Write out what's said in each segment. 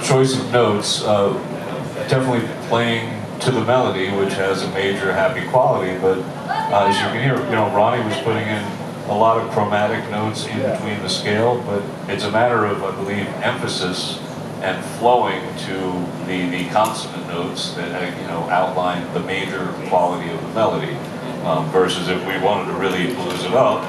Choice of notes, definitely playing to the melody, which has a major happy quality, but as you can hear, Ronnie was putting in a lot of chromatic notes in between the scale, but it's a matter of, I believe, emphasis and flowing to the consonant notes that outline the major quality of the melody, versus if we wanted to really blues it up.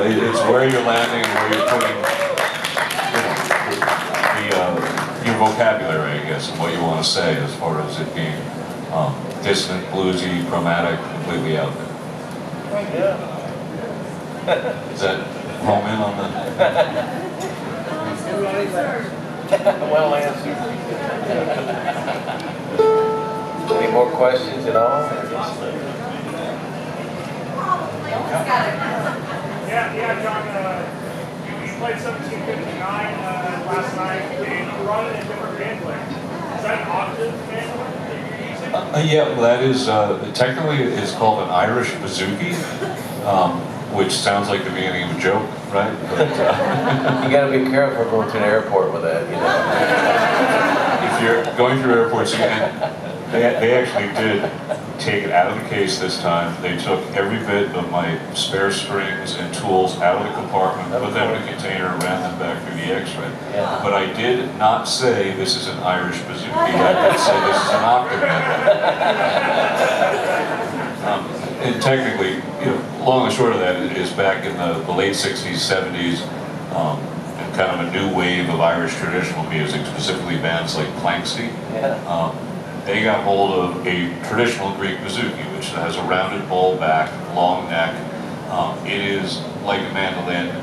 It's where you're landing and where you're putting your vocabulary, I guess, and what you want to say as far as it being dissonant, bluesy, chromatic, completely out there. Is that home in on the... Well answered. Any more questions at all? Yeah, John, you played 1759 last night, and you run it in different band players. Is that an octave mandolin that you're using? Yeah, well, that is, technically it's called an Irish bouzouki, which sounds like the beginning of a joke, right? But, you gotta be careful going to an airport with that, If you're going through airports, they actually did take it out of the case this time. They took every bit of my spare strings and tools out of the compartment, put them in a container, and ran them back through the x-ray. Yeah. But I did not say this is an Irish bouzouki. I did say this is an octave mandolin. And technically, long and short of that is back in the late 60s, 70s, and kind of a new wave of Irish traditional music, specifically bands like Planksty. Yeah. They got hold of a traditional Greek bouzouki, which has a rounded bowl back, long neck. It is like a mandolin,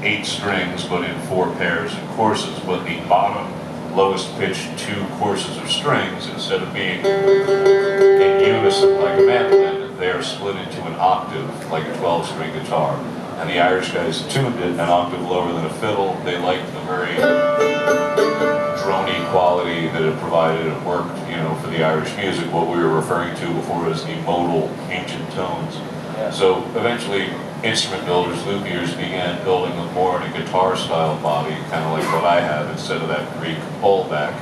8 strings, but in 4 pairs and courses. But the bottom, lowest pitched 2 courses of strings, instead of being in unison like a mandolin, they are split into an octave, like a 12-string guitar. And the Irish guys tuned it an octave lower than a fiddle. They liked the very drony quality that it provided. It worked, for the Irish music, what we were referring to before as the modal ancient tones. Yeah. So eventually, instrument builders, luthiers, began building them more in a guitar-style body, kind of like what I have, instead of that Greek bowl back.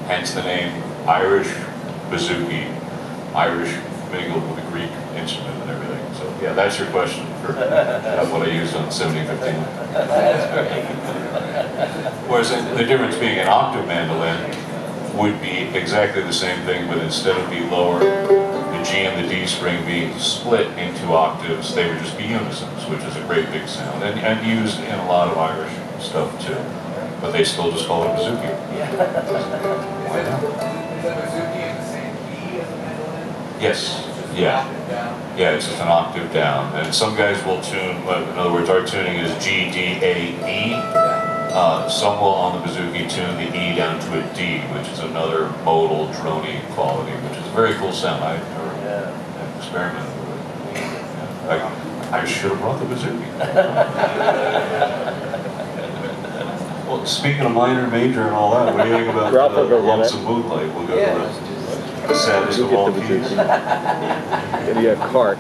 Hence the name Irish bouzouki, Irish mingled with a Greek instrument and everything. So yeah, that's your question for what I used on 1715. That's great. Whereas the difference being an octave mandolin would be exactly the same thing, but instead of the lower, the G and the D string being split into octaves, they would just be unisons, which is a great big sound, and used in a lot of Irish stuff too. But they still just call it bouzouki. Yeah. Why not? Is the bouzouki in the same key as the mandolin? Yes. Yeah. Yeah, it's just an octave down. And some guys will tune, in other words, our tuning is G, D, A, E. Some will, on the bouzouki, tune the E down to a D, which is another modal, drony quality, which is a very cool sound. I've never experimented with it. Yeah. I should have brought the bouzouki. Well, speaking of minor, major, and all that, what do you think about Lumps of Moonlight? We'll go to the saddest of all keys. Give you a cart.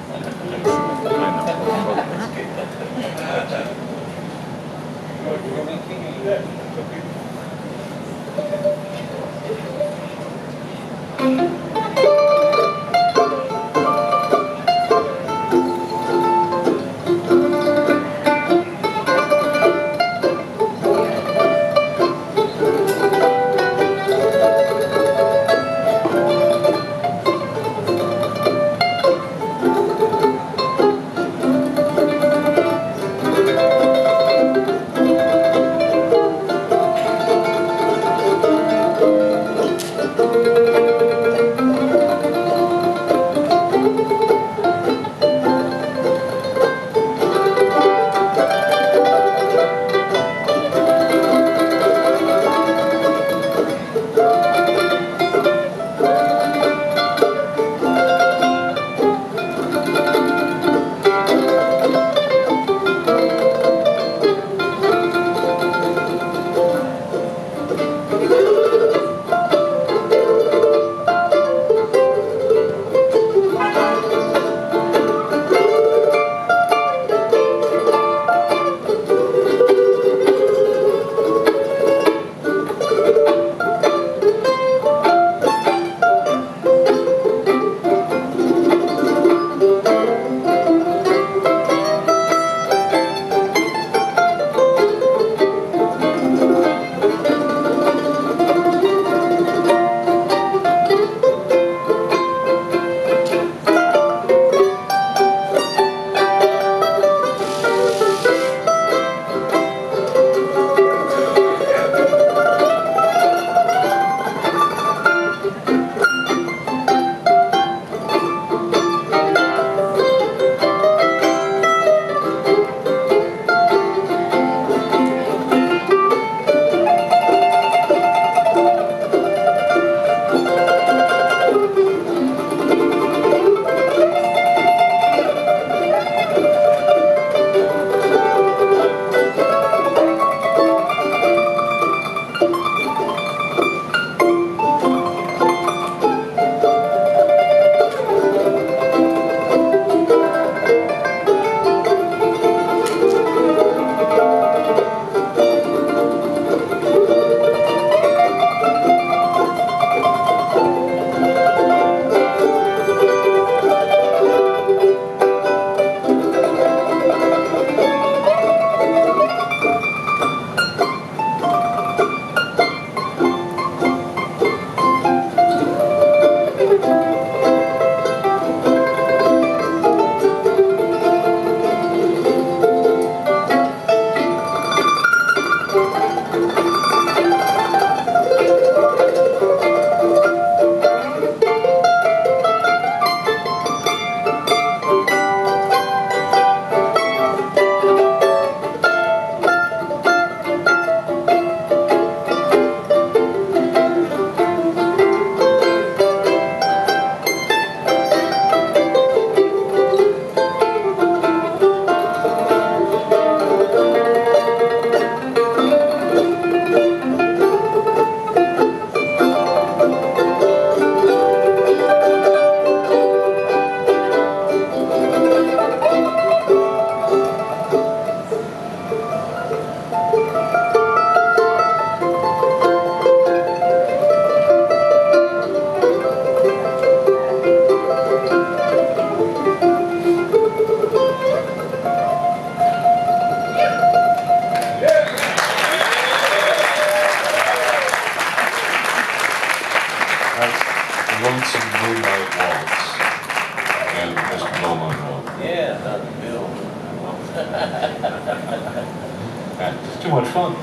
It's too much fun.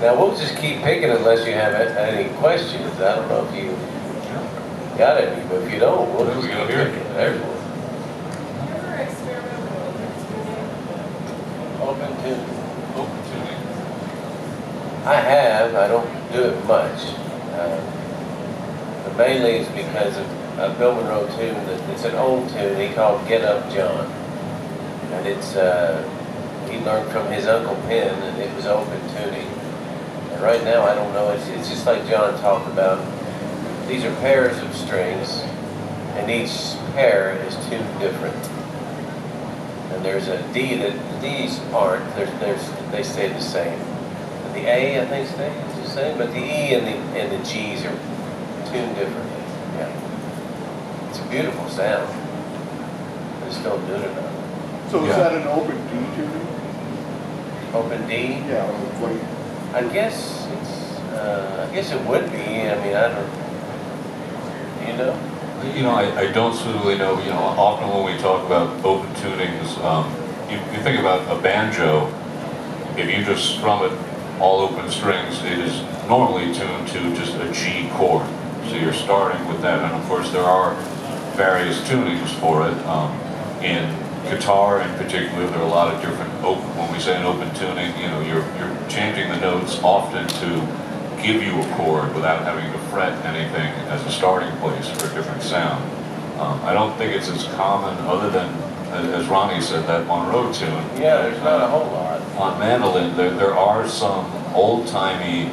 Now, we'll just keep picking unless you have any questions. I don't know if you got any, but if you don't, we'll There just we go, keep here. picking. There's one. You ever experiment with Open tuning. Open tuning. I have. I don't do it much. But mainly it's because of a Bill Monroe tune it's an old tune he called Get Up John. And it's, he learned from his Uncle Penn, and it was open tuning. And right now, I don't know, it's just like John talked about. These are pairs of strings, and each pair is tuned different. And there's a D that, these aren't, they stay the same. But the A, I think, stays the same, but the E and the G's are tuned differently. Yeah. It's a beautiful sound. I just don't do it enough. So is Yeah. that an open D tuning? Open D? Yeah, like, I guess it would be. I mean, I don't, you know? You know, I don't really know, you know, often when we talk about open tunings, you think about a banjo. If you just strum it all open strings, it is normally tuned to just a G chord. So you're starting with that, and of course there are various tunings for it. In guitar in particular, there are a lot of different open, when we say an open tuning, you know, you're changing the notes often to give you a chord without having to fret anything as a starting place for a different sound. I don't think it's as common, other than, as Ronnie said, that Monroe tune. Yeah, there's not a whole lot. On mandolin, there are some old-timey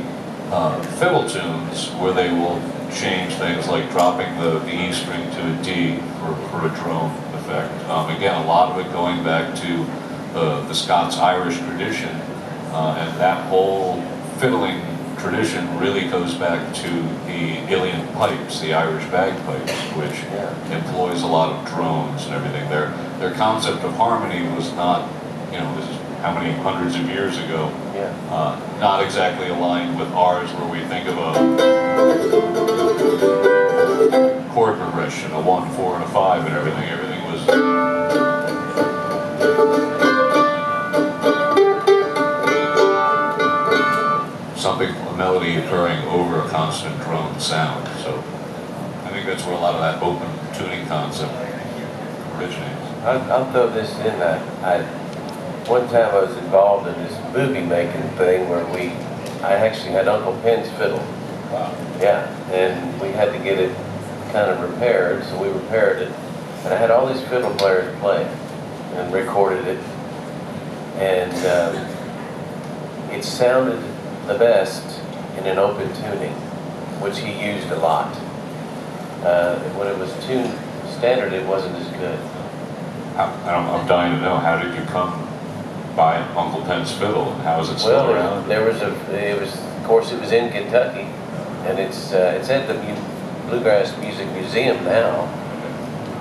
fiddle tunes where they will change things like dropping the E string to a D for a drone effect. Again, a lot of it going back to the Scots-Irish tradition, and that whole fiddling tradition really goes back to the Ilian pipes, the Irish bagpipes, which employs a lot of drones and everything. Their concept of harmony was not, you know, this is how many hundreds of years ago, Yeah. not exactly aligned with ours, where we think of a chord progression, a 1, 4, and a 5 and everything. Everything was something, a melody occurring over a constant drone sound. So I think that's where a lot of that open tuning concept originates. I'll throw this in. One time I was involved in this movie making thing where I actually had Uncle Penn's fiddle. Wow. Yeah, and we had to get it kind of repaired, so we repaired it. And I had all these fiddle players play and recorded it. And it sounded the best in an open tuning, which he used a lot. When it was tuned standard, it wasn't as good. I'm dying to know, how did you come by Uncle Penn's fiddle, and how is it still Well, around? of course, it was in Kentucky, and it's at the Bluegrass Music Museum now.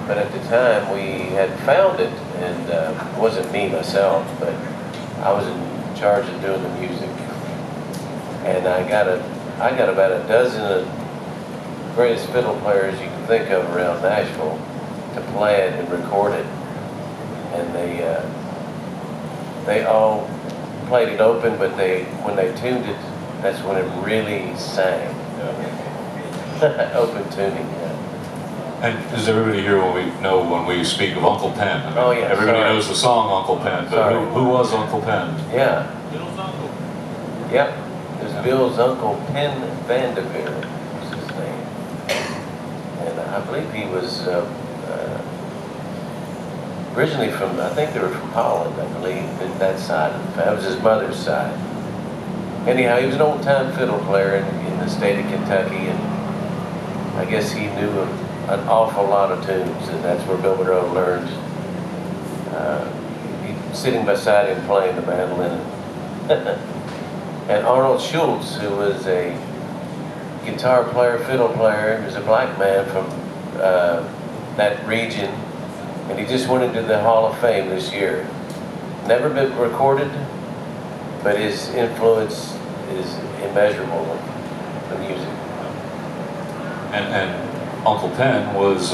But at the time, we had found it, and it wasn't me myself, but I was in charge of doing the music. And I got about a dozen of the greatest fiddle players you can think of around Nashville to play it and record it. And they all played it open, but when they tuned it, that's when it really sang. Open tuning, yeah. And does everybody here when we speak of Uncle Penn? I mean, Oh, yeah, everybody sorry. knows the song Uncle Penn, but Sorry. who was Uncle Penn? Yeah. Yep. It was Bill's uncle, Penn Vanderveer was his name. And I believe he was originally from, I think they were from Holland, I believe, that side of the family. That was his mother's side. Anyhow, he was an old-time fiddle player in the state of Kentucky, and I guess he knew an awful lot of tunes, and that's where Bill Monroe learned. Sitting beside him playing the mandolin. And Arnold Schultz, who was a guitar player, fiddle player, he was a black man from that region, and he just went into the Hall of Fame this year. Never been recorded, but his influence is immeasurable with the music. And Uncle Penn was,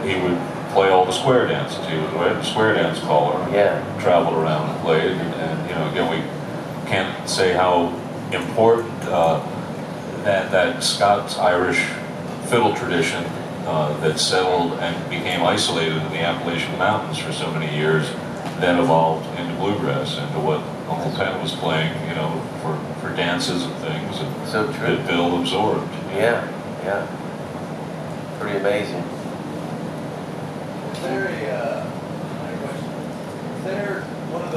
he would play all the square dances. He was a square dance caller. Yeah. Traveled around and played, and you know, again, we can't say how important that Scots-Irish fiddle tradition that settled and became isolated in the Appalachian Mountains for so many years, then evolved into bluegrass, into what Uncle Penn was playing, you know, for dances and things, and So true. that Bill absorbed. Yeah, yeah. Pretty amazing. Is there a question? Is there one of the